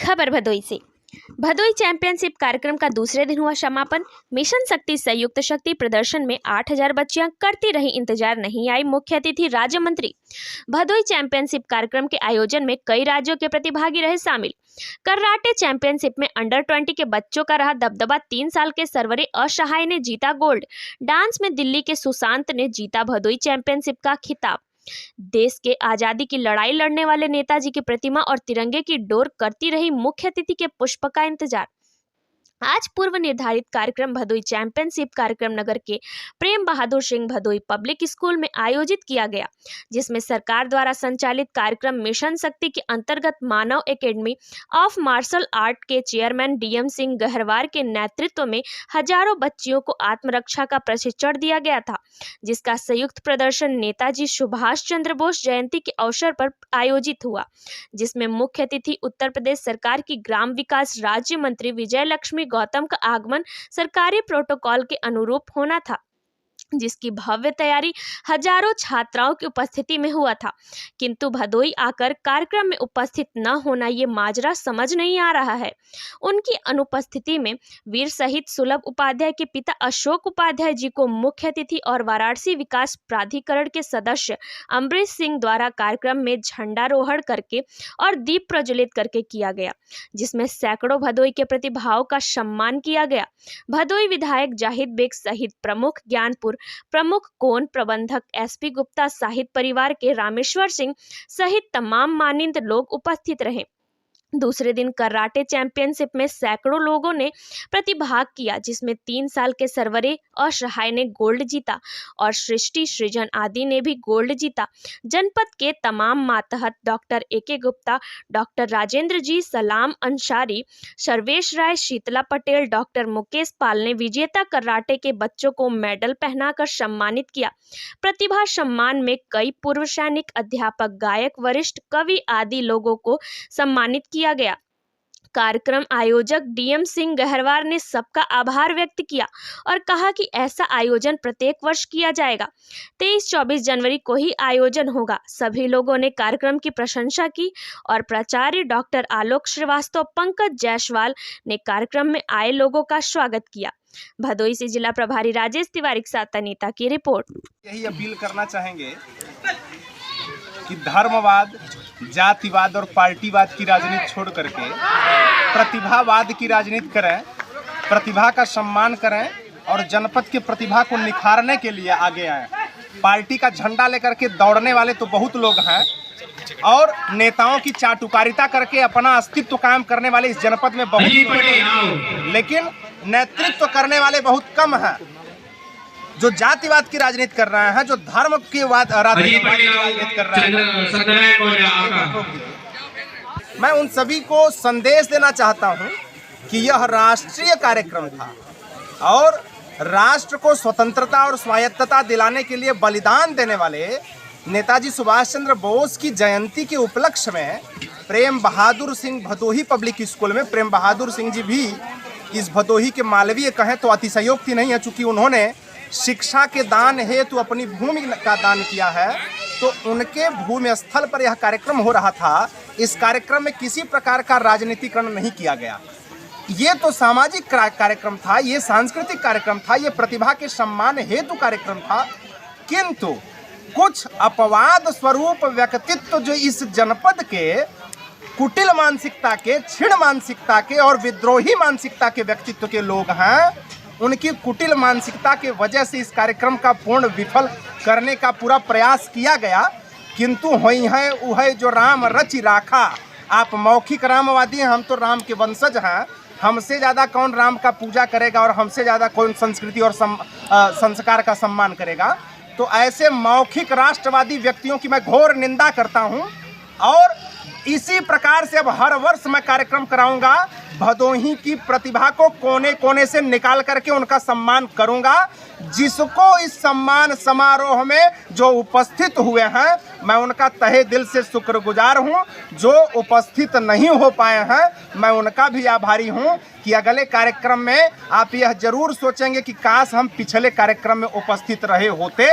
खबर भदोई से। भदोई चैंपियनशिप कार्यक्रम का दूसरे दिन हुआ समापन। मिशन शक्ति संयुक्त शक्ति प्रदर्शन में 8000 बच्चियां करती रही इंतजार, नहीं आई मुख्य अतिथि राज्य मंत्री। भदोई चैंपियनशिप कार्यक्रम के आयोजन में कई राज्यों के प्रतिभागी रहे शामिल। कराटे चैंपियनशिप में अंडर 20 के बच्चों का रहा दबदबा। 3 साल के सरवरे असहाय ने जीता गोल्ड। डांस में दिल्ली के सुशांत ने जीता भदोई चैंपियनशिप का खिताब। देश के आजादी की लड़ाई लड़ने वाले नेताजी की प्रतिमा और तिरंगे की डोर करती रही मुख्य अतिथि के पुष्प का इंतजार। आज पूर्व निर्धारित कार्यक्रम भदोई चैंपियनशिप कार्यक्रम नगर के प्रेम बहादुर सिंह भदोई पब्लिक स्कूल में आयोजित किया गया, जिसमें सरकार द्वारा संचालित कार्यक्रम मिशन शक्ति के अंतर्गत मानव एकेडमी ऑफ मार्शल आर्ट के चेयरमैन डीएम सिंह गहरवार के नेतृत्व में हजारों बच्चियों को आत्मरक्षा का प्रशिक्षण दिया गया था, जिसका संयुक्त प्रदर्शन नेताजी सुभाष चंद्र बोस जयंती के अवसर पर आयोजित हुआ, जिसमें मुख्य अतिथि उत्तर प्रदेश सरकार की ग्राम विकास राज्य मंत्री विजय लक्ष्मी गौतम का आगमन सरकारी प्रोटोकॉल के अनुरूप होना था, जिसकी भव्य तैयारी हजारों छात्राओं की उपस्थिति में हुआ था। किंतु भदोई आकर कार्यक्रम में उपस्थित न होना ये माजरा समझ नहीं आ रहा है। उनकी अनुपस्थिति में वीर शहीद सुलभ उपाध्याय के पिता अशोक उपाध्याय जी को मुख्य अतिथि और वाराणसी विकास प्राधिकरण के सदस्य अमरीश सिंह द्वारा कार्यक्रम में झंडारोहण करके और दीप प्रज्वलित करके किया गया, जिसमें सैकड़ों भदोई के प्रतिभाओं का सम्मान किया गया। भदोई विधायक जाहिद बेग सहित प्रमुख ज्ञानपुर प्रमुख कोन प्रबंधक एसपी गुप्ता साहित्य परिवार के रामेश्वर सिंह सहित तमाम मानिंद लोग उपस्थित रहे। दूसरे दिन कराटे चैंपियनशिप में सैकड़ों लोगों ने प्रतिभाग किया, जिसमें 3 साल के सरवरे असहाय ने गोल्ड जीता और सृष्टि सृजन आदि ने भी गोल्ड जीता। जनपद के तमाम मातहत डॉक्टर एके गुप्ता, डॉक्टर राजेंद्र जी, सलाम अंसारी, सर्वेश राय, शीतला पटेल, डॉक्टर मुकेश पाल ने विजेता कराटे के बच्चों को मेडल पहनाकर सम्मानित किया। प्रतिभा सम्मान में कई पूर्व सैनिक, अध्यापक, गायक, वरिष्ठ कवि आदि लोगों को सम्मानित किया गया। कार्यक्रम आयोजक डीएम सिंह गहरवार ने सबका आभार व्यक्त किया और कहा कि ऐसा आयोजन प्रत्येक वर्ष किया जाएगा। 23-24 जनवरी को ही आयोजन होगा। सभी लोगों ने कार्यक्रम की प्रशंसा की और प्राचार्य डॉक्टर आलोक श्रीवास्तव, पंकज जायसवाल ने कार्यक्रम में आए लोगों का स्वागत किया। भदोई से जिला प्रभारी राजेश तिवारी के साथ अनीता की रिपोर्ट। यही अपील करना चाहेंगे कि धर्मवाद, जातिवाद और पार्टीवाद की राजनीति छोड़ करके प्रतिभावाद की राजनीति करें, प्रतिभा का सम्मान करें और जनपद की प्रतिभा को निखारने के लिए आगे आएं। पार्टी का झंडा लेकर के दौड़ने वाले तो बहुत लोग हैं और नेताओं की चाटुकारिता करके अपना अस्तित्व कायम करने वाले इस जनपद में बहुत ही बड़े, लेकिन नेतृत्व करने वाले बहुत कम हैं। जो जातिवाद की राजनीति कर रहे हैं, जो धर्म की राजनीति कर रहे हैं, मैं उन सभी को संदेश देना चाहता हूं कि यह राष्ट्रीय कार्यक्रम था और राष्ट्र को स्वतंत्रता और स्वायत्तता दिलाने के लिए बलिदान देने वाले नेताजी सुभाष चंद्र बोस की जयंती के उपलक्ष्य में प्रेम बहादुर सिंह भदोही पब्लिक स्कूल में, प्रेम बहादुर सिंह जी भी इस भदोही के मालवीय कहें तो अतिशयोक्ति नहीं है, चूंकि उन्होंने शिक्षा के दान हेतु अपनी भूमि का दान किया है, तो उनके भूमि स्थल पर यह कार्यक्रम हो रहा था। इस कार्यक्रम में किसी प्रकार का राजनीतिकरण नहीं किया गया। ये तो सामाजिक कार्यक्रम था, ये सांस्कृतिक कार्यक्रम था, ये प्रतिभा के सम्मान हेतु कार्यक्रम था, किंतु कुछ अपवाद स्वरूप व्यक्तित्व जो इस जनपद के कुटिल मानसिकता के, क्षीण मानसिकता के और विद्रोही मानसिकता के व्यक्तित्व के लोग हैं, उनकी कुटिल मानसिकता के वजह से इस कार्यक्रम का पूर्ण विफल करने का पूरा प्रयास किया गया। किंतु होई है वह जो राम रचि राखा। आप मौखिक रामवादी हैं, हम तो राम के वंशज हैं। हमसे ज़्यादा कौन राम का पूजा करेगा और हमसे ज़्यादा कौन संस्कृति और संस्कार का सम्मान करेगा। तो ऐसे मौखिक राष्ट्रवादी व्यक्तियों की मैं घोर निंदा करता हूं और इसी प्रकार से अब हर वर्ष मैं कार्यक्रम कराऊंगा। भदोही की प्रतिभा को कोने कोने से निकाल करके उनका सम्मान करूंगा। जिसको इस सम्मान समारोह में जो उपस्थित हुए हैं, मैं उनका तहे दिल से शुक्रगुजार हूं। जो उपस्थित नहीं हो पाए हैं, मैं उनका भी आभारी हूं कि अगले कार्यक्रम में आप यह जरूर सोचेंगे कि काश हम पिछले कार्यक्रम में उपस्थित रहे होते।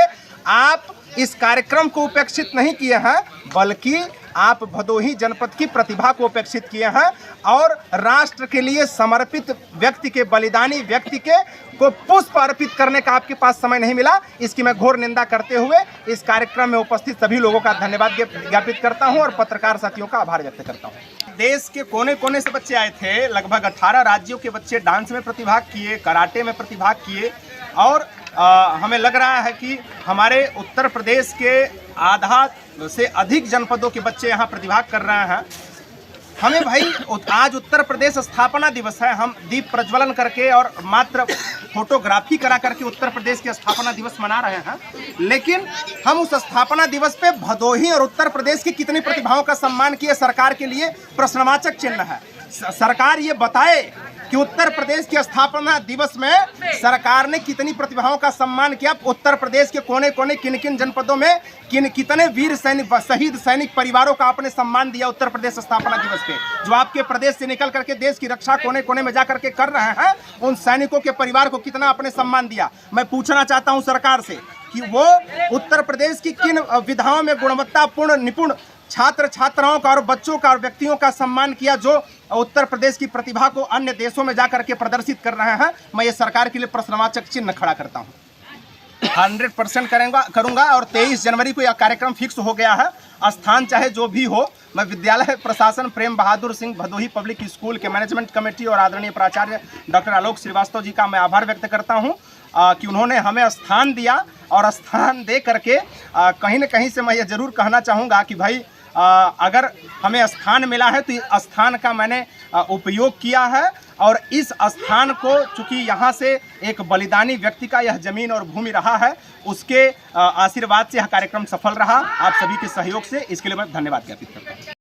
आप इस कार्यक्रम को उपेक्षित नहीं किए हैं, बल्कि आप भदोही जनपद की प्रतिभा को उपेक्षित किए हैं और राष्ट्र के लिए समर्पित व्यक्ति के, बलिदानी व्यक्ति के को पुष्प अर्पित करने का आपके पास समय नहीं मिला। इसकी मैं घोर निंदा करते हुए इस कार्यक्रम में उपस्थित सभी लोगों का धन्यवाद ज्ञापित करता हूं और पत्रकार साथियों का आभार व्यक्त करता हूं। देश के कोने कोने से बच्चे आए थे, लगभग 18 राज्यों के बच्चे डांस में प्रतिभाग किए, कराटे में प्रतिभाग किए और हमें लग रहा है कि हमारे उत्तर प्रदेश के आधा से अधिक जनपदों के बच्चे यहाँ प्रतिभाग कर रहे हैं। हमें भाई आज उत्तर प्रदेश स्थापना दिवस है, हम दीप प्रज्वलन करके और मात्र फोटोग्राफी करा करके उत्तर प्रदेश के स्थापना दिवस मना रहे हैं, लेकिन हम उस स्थापना दिवस पे भदोही और उत्तर प्रदेश की कितनी प्रतिभाओं का सम्मान किए, सरकार के लिए प्रश्नवाचक चिन्ह है। सरकार ये बताए कि उत्तर प्रदेश के स्थापना दिवस में सरकार ने कितनी प्रतिभाओं का सम्मान किया, उत्तर प्रदेश के कोने कोने किन किन जनपदों में कितने वीर सैनिक, शहीद सैनिक परिवारों का आपने सम्मान दिया उत्तर प्रदेश स्थापना दिवस पे, जो आपके प्रदेश से निकल करके देश की रक्षा कोने कोने में जा करके कर रहे हैं, उन सैनिकों के परिवार को कितना आपने सम्मान दिया। मैं पूछना चाहता हूं सरकार से कि वो उत्तर प्रदेश की किन विधाओं में गुणवत्तापूर्ण निपुण छात्र छात्राओं का और बच्चों का और व्यक्तियों का सम्मान किया, जो उत्तर प्रदेश की प्रतिभा को अन्य देशों में जा करके प्रदर्शित कर रहे हैं। मैं ये सरकार के लिए प्रश्नवाचक चिन्ह खड़ा करता हूँ। 100% करूँगा और 23 जनवरी को यह कार्यक्रम फिक्स हो गया है। स्थान चाहे जो भी हो, मैं विद्यालय प्रशासन प्रेम बहादुर सिंह भदोही पब्लिक स्कूल के मैनेजमेंट कमेटी और आदरणीय प्राचार्य डॉक्टर आलोक श्रीवास्तव जी का मैं आभार व्यक्त करता हूँ कि उन्होंने हमें स्थान दिया और स्थान दे करके कहीं न कहीं से मैं ये ज़रूर कहना चाहूँगा कि भाई अगर हमें स्थान मिला है तो इस स्थान का मैंने उपयोग किया है और इस स्थान को, चूँकि यहाँ से एक बलिदानी व्यक्ति का यह ज़मीन और भूमि रहा है, उसके आशीर्वाद से यह कार्यक्रम सफल रहा। आप सभी के सहयोग से इसके लिए मैं धन्यवाद ज्ञापित करता हूँ।